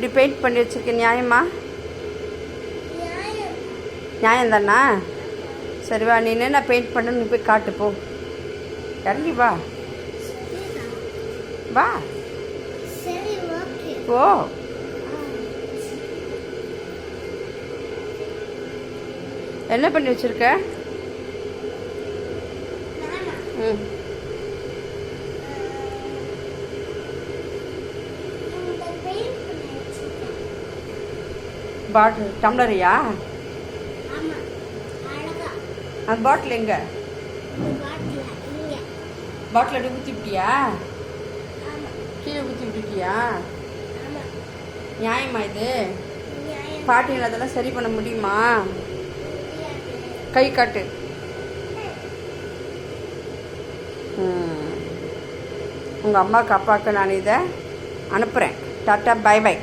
இப்படி பெயிண்ட் பண்ணி வச்சுருக்க நியாயமா? நியாயம்தானா? சரி வா, நீ என்ன பெயிண்ட் பண்ணு, நீ போய் காட்டு போ. இறங்கி வா வா ஓ. என்ன பண்ணி வச்சிருக்க? ம், பாட்டில் டம்ளரையா? அந்த பாட்டில் எங்க? பாட்டில் அப்படி ஊற்றி விட்டியா? கீழே ஊற்றி விட்டுட்டியா? நியாயமா இது? பாட்டிகள் அதெல்லாம் சரி பண்ண முடியுமா? கை காட்டு. உங்கள் அம்மாவுக்கு அப்பாவுக்கு நான் இதை அனுப்புகிறேன். Tata bye by.